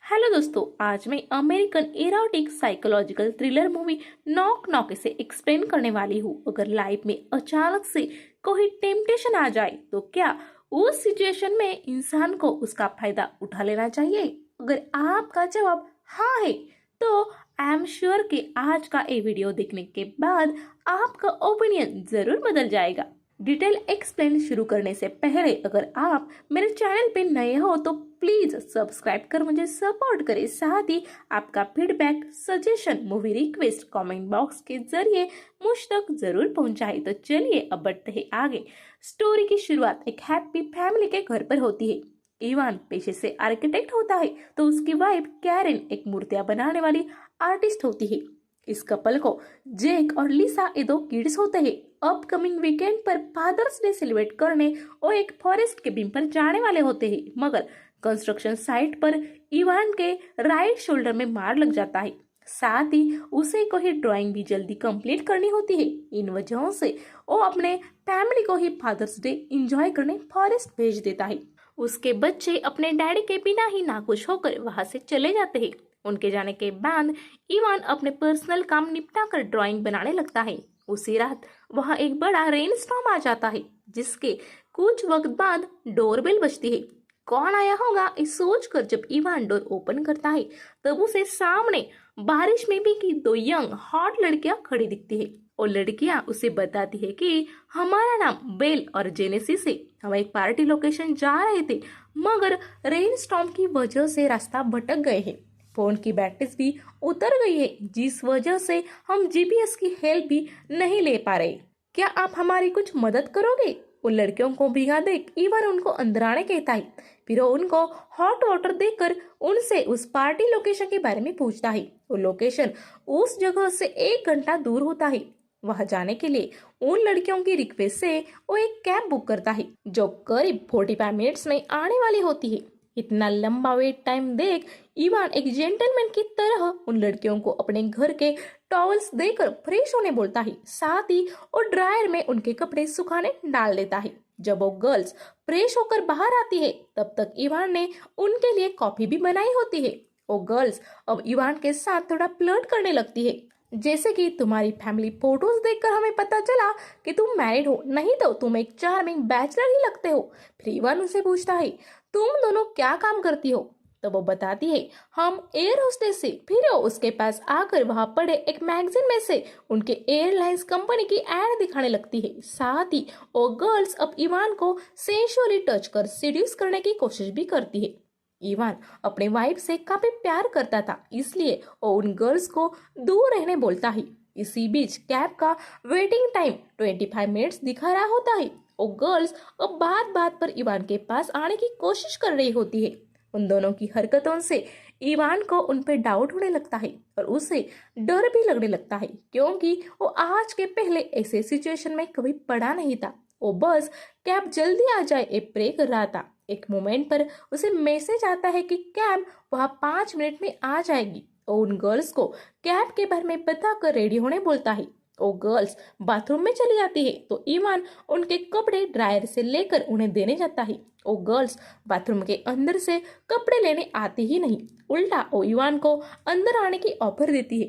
Hello दोस्तों, आज मैं American erotic psychological thriller movie knock knock से एक्सप्लेन करने वाली हूँ। अगर लाइफ में अचानक से कोई टेम्पटेशन आ जाए तो क्या उस सिचुएशन में इंसान को उसका फायदा उठा लेना चाहिए? अगर आपका जवाब हाँ है तो आई एम श्योर कि आज का ये वीडियो देखने के बाद आपका ओपिनियन जरूर बदल जाएगा। डिटेल एक्सप्लेन शुरू करने से पहले अगर आप मेरे चैनल पे नए हो तो प्लीज सब्सक्राइब कर मुझे सपोर्ट करें। साथ ही आपका feedback, suggestion, movie request comment box के जरिए मुझ तक जरूर पहुंचाए। तो चलिए अब बढ़ते हैं आगे। स्टोरी की शुरुआत एक हैप्पी फैमिली के घर पर होती है। इवान पेशे से आर्किटेक्ट होता है तो उसकी वाइफ कैरेन एक मूर्तियां बनाने वाली आर्टिस्ट होती है। इस कपल को जेक और लिसा ये दो किड्स होते हैं। अपकमिंग वीकेंड पर फादर्स डे सेलिब्रेट करने वो एक फॉरेस्ट के बीम पर जाने वाले होते हैं, मगर कंस्ट्रक्शन साइट पर इवान के राइट शोल्डर में मार लग जाता है। साथ ही उसे कोई ड्राइंग भी जल्दी कंप्लीट करनी होती है। इन वजहों से वो अपने फैमिली को ही फादर्स डे एंजॉय करने फॉरेस्ट भेज देता है। उसके बच्चे अपने डैडी के बिना ही नाखुश होकर वहां से चले जाते हैं। उनके जाने के बाद इवान अपने पर्सनल काम निपटा कर ड्राइंग बनाने लगता है। उसी रात वहां एक बड़ा रेन स्टॉर्म आ जाता है, जिसके कुछ वक्त बाद डोरबेल बजती है। कौन आया होगा इस सोचकर जब इवान डोर ओपन करता है तब उसे सामने बारिश में भीगी दो यंग हॉट लड़कियां खड़ी दिखती है। और लड़कियां उसे बताती है कि हमारा नाम बेल और जेनेसिस है, हम एक पार्टी लोकेशन जा रहे थे मगर रेन स्टॉर्म की वजह से रास्ता भटक गए हैं। फोन की बैटरीज भी उतर गई है, जिस वजह से हम जीपीएस की हेल्प भी नहीं ले पा रहे। क्या आप हमारी कुछ मदद करोगे? उन लड़कियों को भीगा देख इवान उनको अंदर आने कहता है। फिर वो उनको हॉट वाटर देकर उनसे उस पार्टी लोकेशन के बारे में पूछता है। वो लोकेशन उस जगह से 1 घंटा दूर होता है। वहां जाने के लिए उन लड़कियों की रिक्वेस्ट से वो एक कैब बुक करता है जो करीब 45 मिनट्स में आने वाली होती है। इतना लंबा वेट टाइम देख इवान एक जेंटलमैन की तरह उन लड़कियों को अपने घर के टॉवल्स देकर फ्रेश होने बोलता है। साथ ही वो ड्रायर में उनके कपड़े सुखाने डाल देता है। जब वो गर्ल्स फ्रेश होकर बाहर आती है तब तक इवान ने उनके लिए कॉफी भी बनाई होती है। वो गर्ल्स अब इवान के साथ थोड़ा फ्लर्ट करने लगती है, जैसे कि तुम्हारी फैमिली फोटोज देखकर हमें पता चला कि तुम मैरिड हो, नहीं तो तुम एक चार्मिंग बैचलर ही लगते हो। फिर इवान उसे पूछता है तुम दोनों क्या काम करती हो? तो वो बताती है हम एयर होस्टेस से। फिर वो उसके पास आकर वहां पड़े एक मैगजीन में से उनके एयरलाइंस कंपनी की एड दिखाने लगती है। साथ ही वो गर्ल्स अब इवान को सेंसुअली टच कर सीड्यूस करने की कोशिश भी करती है। इवान अपने वाइफ से काफी प्यार करता था, इसलिए वो उन गर्ल्स को दूर रहने बोलता है। इसी बीच कैब का वेटिंग टाइम 25 मिनट्स दिखा रहा होता है। वो गर्ल्स अब बात बात पर इवान के पास आने की कोशिश कर रही होती है। उन दोनों की हरकतों से इवान को उन पे डाउट होने लगता है और उसे डर भी लगने लगता है, क्योंकि वो आज के पहले ऐसे सिचुएशन में कभी पड़ा नहीं था। वो बस कैब जल्दी आ जाए ये प्रे कर रहा था। एक मोमेंट पर उसे मैसेज आता है कि कैब वहां 5 मिनट में आ जाएगी। वो उन गर्ल्स को कैब के बारे में बताकर रेडी होने बोलता है। वो गर्ल्स बाथरूम में चली जाती है तो इवान उनके कपड़े ड्रायर से लेकर उन्हें देने जाता है। वो गर्ल्स बाथरूम के अंदर से कपड़े लेने आती ही नहीं, उल्टा वो इवान को अंदर आने की ऑफर देती है।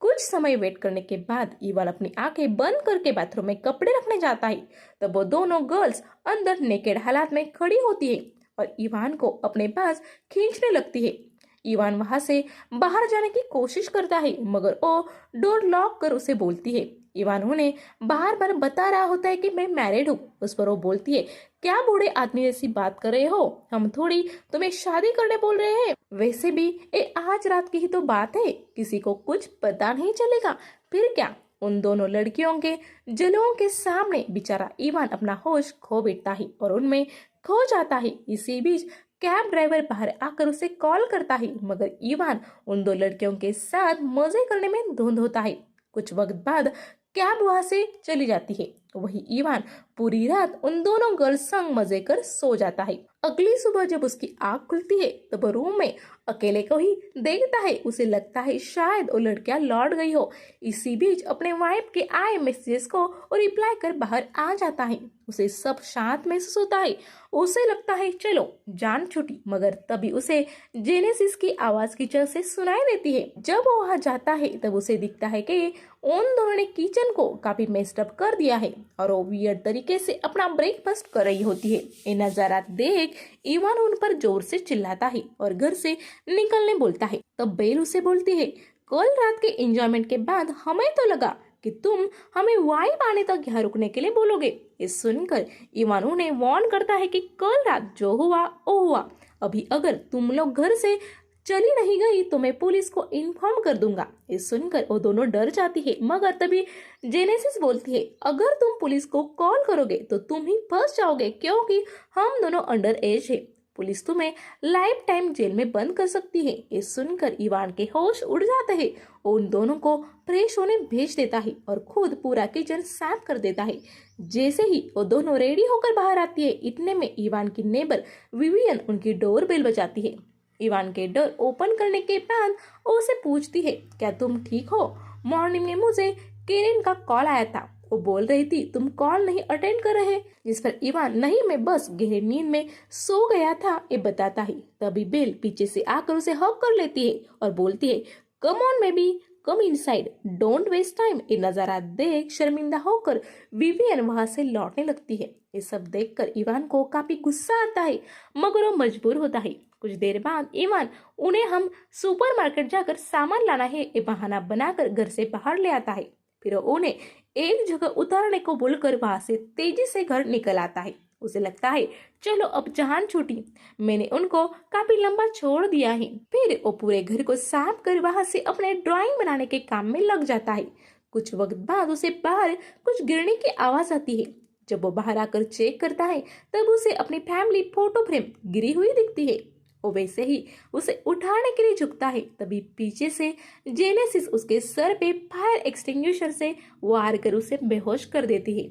कुछ समय वेट करने के बाद इवान अपनी आंखें बंद करके बाथरूम में कपड़े रखने जाता है। तब वो दोनों गर्ल्स अंदर नेकेड हालात में खड़ी होती है और इवान को अपने पास खींचने लगती है। इवान वहां से बाहर जाने की कोशिश करता है मगर वो डोर लॉक कर उसे बोलती है। इवान उन्हें बार बार बता रहा होता है कि मैं मैरिड हूँ। उस पर वो बोलती है क्या बूढ़े आदमी जैसी बात कर रहे हो, हम थोड़ी तुम्हें शादी करने बोल रहे हैं। वैसे भी ये आज रात की ही तो बात है, किसी को कुछ पता नहीं चलेगा। फिर क्या? उन दोनों लड़कियों के जलुओं के सामने बेचारा इवान अपना होश खो बैठता है और उनमें खो जाता है। इसी बीच कैब ड्राइवर बाहर आकर उसे कॉल करता है मगर इवान उन दो लड़कियों के साथ मजे करने में धुंध होता है। कुछ वक्त बाद कैब वहां से चली जाती है। वही इवान पूरी रात उन दोनों गर्ल्स संग मजे कर सो जाता है। अगली सुबह जब उसकी आंख खुलती है तब वो रूम में अकेले को ही देखता है। उसे लगता है शायद वो लड़कियां लौट गई हो। इसी बीच अपने वाइफ के आए मैसेजेस को रिप्लाई कर बाहर आ जाता है। उसे सब शांत महसूस होता है। उसे लगता है चलो जान छूटी, मगर तभी उसे जेनेसिस की आवाज किचन से सुनाई देती है। जब वो वहां जाता है तब उसे दिखता है कि उन दोनों ने किचन को काफी मेस्ड अप कर दिया है और वो वियर्ड तरीके से अपना ब्रेकफास्ट कर रही होती है। ये नजारा देख इवान उन पर जोर से चिल्लाता है और घर से निकलने बोलता है। तब बेल उसे बोलती है, कल रात के एंजॉयमेंट के बाद हमें तो लगा कि तुम हमें वाइब आने तक यहाँ रुकने के लिए बोलोगे। ये सुनकर इवान उन्हें वार्न करता है कि कल रात जो हुआ वो हुआ। अभी अगर तुम लोग घर से चली नहीं गई तो मैं पुलिस को इन्फॉर्म कर दूंगा। ये सुनकर वो दोनों डर जाती है, मगर तभी जेनेसिस बोलती है, अगर तुम पुलिस को कॉल करोगे तो तुम ही फंस जाओगे, क्योंकि हम दोनों अंडर एज है। पुलिस तुम्हें लाइफ टाइम जेल में बंद कर सकती है। ये सुनकर इवान के होश उड़ जाते हैं। उन दोनों को फ्रेश होने भेज देता है और खुद पूरा किचन साफ कर देता है। जैसे ही वो दोनों रेडी होकर बाहर आती है, इतने में इवान की नेबर विवियन उनकी डोर बेल बजाती है। इवान के डोर ओपन करने के बाद वो उसे पूछती है, क्या तुम ठीक हो? मॉर्निंग में मुझे केरेन का कॉल आया था, वो बोल रही थी तुम कॉल नहीं अटेंड कर रहे। जिस पर इवान, नहीं मैं बस गहरी नींद में सो गया था, ये बताता है। तभी बेल पीछे से आकर उसे हग कर लेती है और बोलती है, come on baby, come inside, don't waste time. ये नजारा देख शर्मिंदा होकर विवियन वहां से लौटने लगती है। ये सब देखकर इवान को काफी गुस्सा आता है, मगर वो मजबूर होता है। कुछ देर बाद इवान उन्हें हम सुपरमार्केट जाकर सामान लाना है ये बहाना बनाकर घर से बाहर ले आता है। फिर उन्हें एक जगह उतारने को बोलकर वहां से तेजी से घर निकल आता है। उसे लगता है चलो अब जान छूटी, मैंने उनको काफी लंबा छोड़ दिया है। फिर वो पूरे घर को साफ कर वहां से अपने ड्राइंग बनाने के काम में लग जाता है। कुछ वक्त बाद उसे बाहर कुछ गिरने की आवाज आती है। जब वो बाहर आकर चेक करता है तब उसे अपनी फैमिली फोटो फ्रेम गिरी हुई दिखती है। वो वैसे ही उसे उठाने के लिए झुकता है, तभी पीछे से जेनेसिस उसके सर पे फायर एक्सटिंग्विशर से वार कर उसे बेहोश कर देती है।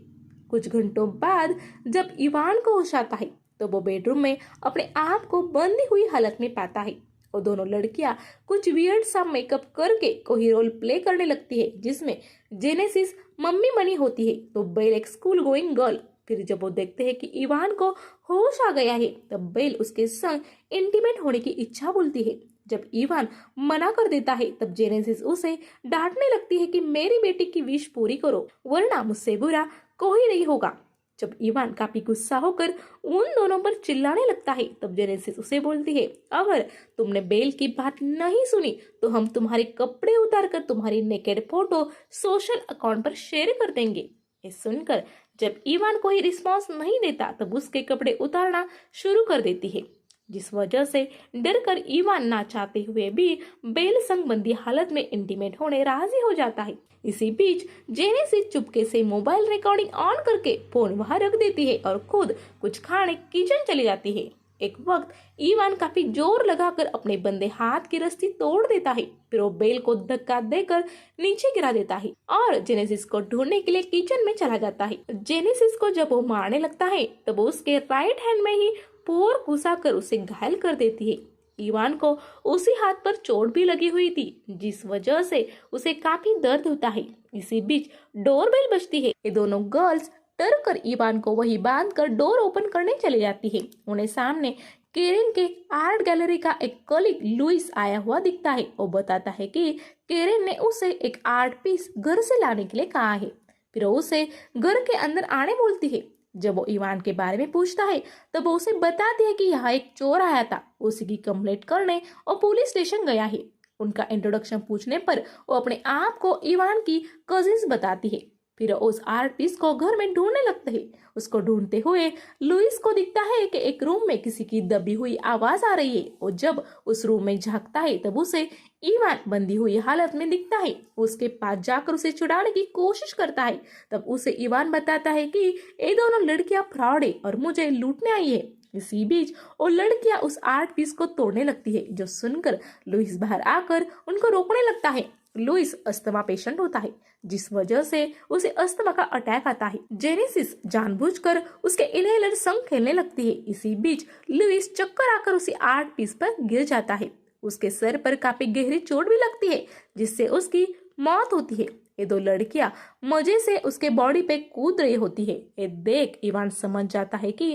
कुछ घंटों बाद जब इवान को होश आता है तो वो बेडरूम में अपने आप को बंधी हुई हालत में पाता है। वो दोनों लड़कियां कुछ वियर्ड सा मेकअप करके कोई रोल प्ले करने लगती है, जिसमें जेनेसिस मम्मी बनी होती है तो बेल एक स्कूल गोइंग गर्ल। फिर जब वो देखते हैं कि इवान को होश आ गया है तब बेल उसके संग इंटीमेट होने की इच्छा बोलती है। जब इवान मना कर देता है तब जेनेसिस उसे डांटने लगती है कि मेरी बेटी की विश पूरी करो, वरना मुझसे बुरा कोई नहीं होगा। जब इवान काफी गुस्सा होकर उन दोनों पर चिल्लाने लगता है तब जेनेसिस उसे बोलती है, अगर तुमने बेल की बात नहीं सुनी तो हम तुम्हारे कपड़े उतार कर तुम्हारी नेकेड फोटो सोशल अकाउंट पर शेयर कर देंगे। ये सुनकर जब इवान कोई रिस्पॉन्स नहीं देता तब उसके कपड़े उतारना शुरू कर देती है, जिस वजह से डरकर इवान ना चाहते हुए भी बेल संग बंदी हालत में इंटीमेट होने राजी हो जाता है। इसी बीच जेनेसिस चुपके से मोबाइल रिकॉर्डिंग ऑन करके फोन वहां रख देती है और खुद कुछ खाने किचन चली जाती है। एक वक्त इवान काफी जोर लगाकर अपने बंदे हाथ की रस्सी तोड़ देता है। फिर वो बेल को धक्का देकर नीचे गिरा देता है और जेनेसिस को ढूंढने के लिए किचन में चला जाता है। जेनेसिस को जब वो मारने लगता है तब वो उसके राइट हैंड में ही फोर घुसाकर उसे घायल कर देती है। इवान को उसी हाथ पर चोट भी लगी हुई थी, जिस वजह से उसे काफी दर्द होता है। इसी बीच डोरबेल बजती है। ये दोनों गर्ल्स डर कर इवान को वही बांध कर डोर ओपन करने चली जाती है। उन्हें सामने केरेन के आर्ट गैलरी का एक कलीग लुइस आया हुआ दिखता है। वो बताता है कि केरेन ने उसे एक आर्ट पीस घर से लाने के लिए कहा है। फिर वो उसे घर के अंदर आने बोलती है। जब वो इवान के बारे में पूछता है तब वो उसे बताती है कि यहाँ एक चोर आया था, उसी की कंप्लेंट करने और पुलिस स्टेशन गया है। उनका इंट्रोडक्शन पूछने पर वो अपने आप को इवान की कजिन्स बताती है। फिर उस आर्ट पीस को घर में ढूंढने लगते हैं। उसको ढूंढते हुए लुइस को दिखता है कि एक रूम में किसी की दबी हुई आवाज आ रही है और जब उस रूम में झांकता है तब उसे इवान बंधी हुई हालत में दिखता है। उसके पास जाकर उसे छुड़ाने की कोशिश करता है। तब उसे इवान बताता है कि ये दोनों लड़कियां फ्रॉड है और मुझे लूटने आई है। इसी बीच वो लड़कियां उस आर्ट पीस को तोड़ने लगती है, जो सुनकर लुइस बाहर आकर उनको रोकने लगता है। लुइस अस्थमा पेशेंट होता है, जिस वजह से उसे अस्थमा का अटैक आता है। जेनेसिस जानबूझकर उसके इनहेलर संग खेलने लगती है। इसी बीच लुइस चक्कर आकर उसे 8 पीस पर गिर जाता है। उसके सर पर काफी गहरी चोट भी लगती है, जिससे उसकी मौत होती है। ये दो लड़कियां मजे से उसके बॉडी पे कूद रही होती है। ये देख इवान समझ जाता है कि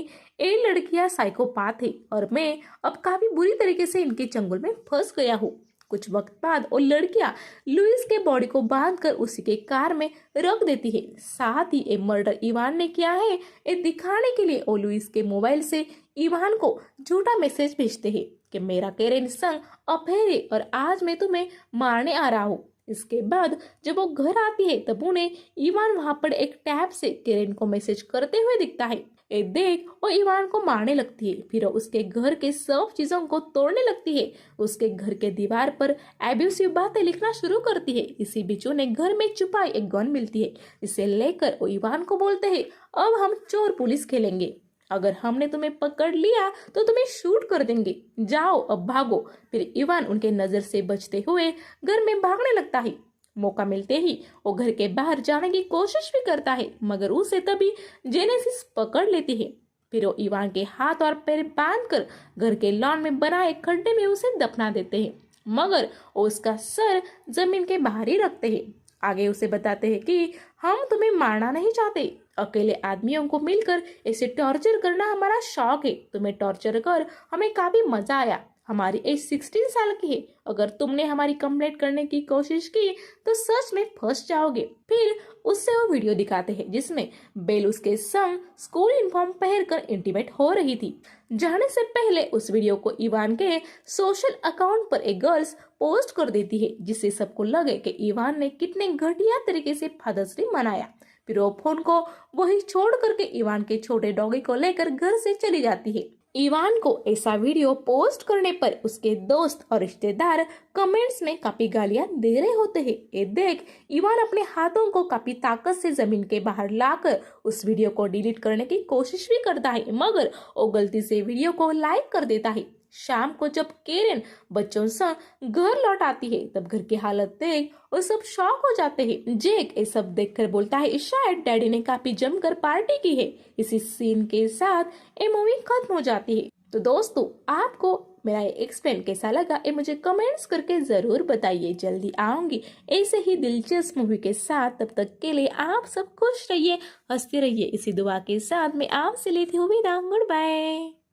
ये लड़कियां साइकोपाथ है और मैं अब काफी बुरी तरीके से इनके चंगुल में फंस गया हूँ। कुछ वक्त बाद वो लड़कियां लुइस के बॉडी को बांधकर उसी के कार में रख देती है। साथ ही ये मर्डर इवान ने किया है ये दिखाने के लिए वो लुइस के मोबाइल से इवान को झूठा मैसेज भेजते हैं कि मेरा केरेन संग अफेयर है और आज मैं तुम्हें मारने आ रहा हूँ। इसके बाद जब वो घर आती है तब उन्हें इवान वहां पर एक टैब से केरेन को मैसेज करते हुए दिखता है। ये देख वो इवान को मारने लगती है। फिर उसके घर के सब चीजों को तोड़ने लगती है। उसके घर के दीवार पर एब्यूसिव बातें लिखना शुरू करती है। इसी बीच उन्हें घर में छुपाई एक गन मिलती है, जिसे लेकर वो इवान को बोलते हैं अब हम चोर पुलिस खेलेंगे। अगर हमने तुम्हें पकड़ लिया तो तुम्हें शूट कर देंगे, जाओ अब भागो। फिर इवान उनके नजर से बचते हुए घर में भागने लगता है। मौका मिलते ही वो घर के बाहर जाने की कोशिश भी करता है, मगर उसे तभी जेनेसिस पकड़ लेती है। फिर वो इवान के हाथ और पैर बांधकर घर के लॉन में बनाए खड्डे में उसे दफना देते हैं, मगर वो उसका सर जमीन के बाहर ही रखते हैं। आगे उसे बताते हैं कि हम तुम्हें मारना नहीं चाहते, अकेले आदमियों को मिलकर ऐसे टॉर्चर करना हमारा शौक है। तुम्हें टॉर्चर कर हमें काफी मजा आया। हमारी एज 16 साल की है। अगर तुमने हमारी कंप्लेंट करने की कोशिश की तो सच में फंस जाओगे। फिर उससे वो वीडियो दिखाते हैं जिसमें बेल उसके संग स्कूल यूनिफॉर्म पहनकर इंटीमेट हो रही थी। जाने से पहले उस वीडियो को इवान के सोशल अकाउंट पर एक गर्ल्स पोस्ट कर देती है, जिससे सबको लगे कि इवान ने कितने घटिया तरीके से फादर्स डे मनाया। फिर वो फोन को वही छोड़ करके इवान के छोटे डॉगी को लेकर घर से चली जाती है। इवान को ऐसा वीडियो पोस्ट करने पर उसके दोस्त और रिश्तेदार कमेंट्स में काफी गालियां दे रहे होते हैं। ये देख इवान अपने हाथों को काफी ताकत से जमीन के बाहर लाकर उस वीडियो को डिलीट करने की कोशिश भी करता है, मगर वो गलती से वीडियो को लाइक कर देता है। शाम को जब केरेन बच्चों से घर लौट आती है तब घर की हालत देख वो सब शॉक हो जाते हैं। जेक ये सब देखकर बोलता है शायद डैडी ने काफी जमकर पार्टी की है। इसी सीन के साथ ये मूवी खत्म हो जाती है। तो दोस्तों आपको मेरा ये एक्सप्लेन कैसा लगा ये मुझे कमेंट्स करके जरूर बताइए। जल्दी आऊंगी ऐसे ही दिलचस्प मूवी के साथ। तब तक के लिए आप सब खुश रहिए, हंसते रहिए। इसी दुआ के साथ मैं आपसे लेती हूँ विदा। Good bye.